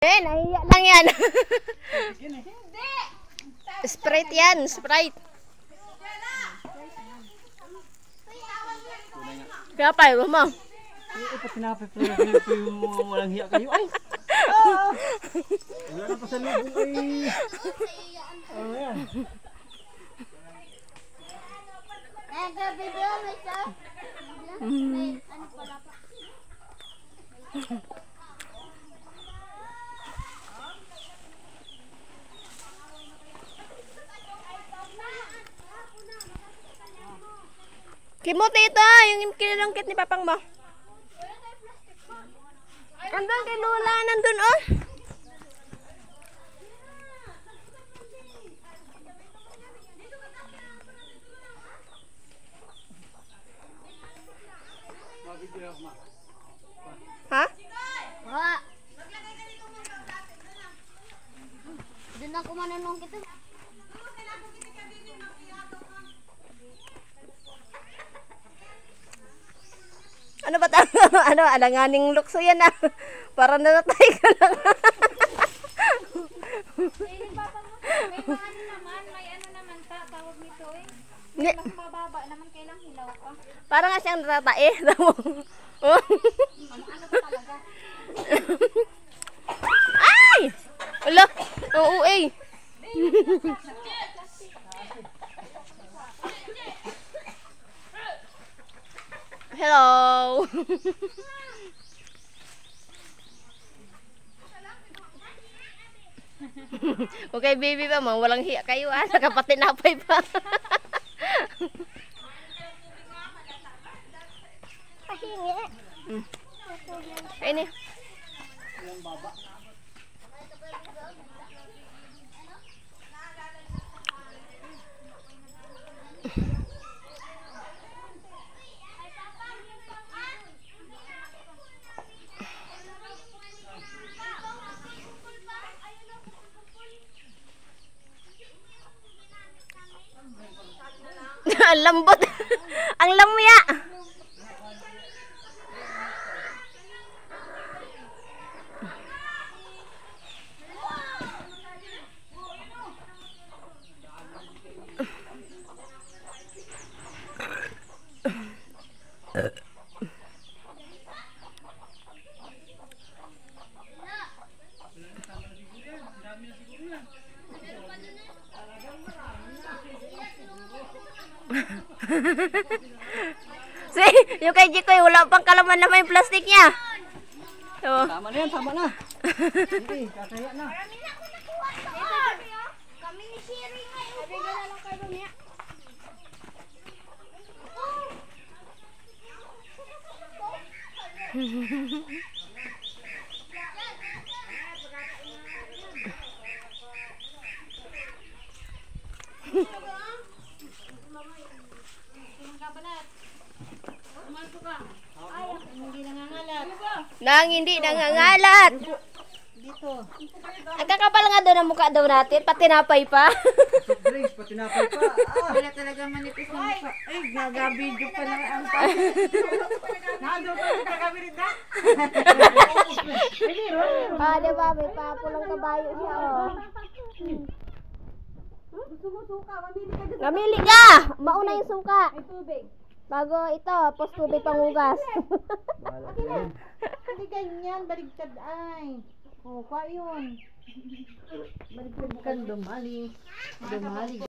Nahiya lang yan. Sprite yan, Sprite. Kaya pa, iba mo. Tinapay yung walang hiya kayo. Ay! Wala na pa sa lubong ay. Oh, yan. Kimuti ito, yung kinalangkit ni Papang mo. Andun kay Lola, nandun oh. Ha? Wah. Doon ako mananong kita. Ano ba ta? Ano, alanganing lukso yan ah. Para natatay ka lang. May ano naman, may ano naman tawag nito eh. Hindi. Lang bababa naman kailang hilaw pa. Para nga siyang natatae. Oh. Ano pa talaga? Ay! Ala, oo eh. Hello. Okay, baby pa mo, walang hiya kayo ah, nakapatinapay pa. Pahingi. Ini. Ang lambot. Ang lamya. See, yung kay Jikoy, wala pang kalaman na may plastic niya. So, Tama na yan, tama na. Sige, kakaya na. Kami ni Siri ngayon. Sabi na lang kayo niya. nang hindi nangangalat. Dito. Nagkakapal nga daw ng mukha daw natin, pati napay pa. Drinks, pati napay pa. Wala talaga manipis na mukha. Ay, nagabidyo pa lang ang pa. Nado pa yung kagabirin na. Di ba, may papulang kabayo siya, oh. Gusto mo suka, mamili ka dyan. Namili ka! Mauna yung suka. May tubig. Bago ito, post tubig pangugas. Hindi ganyan, baligtad ay. O, kwa yun. Baligtad ka, dumali. Dumali.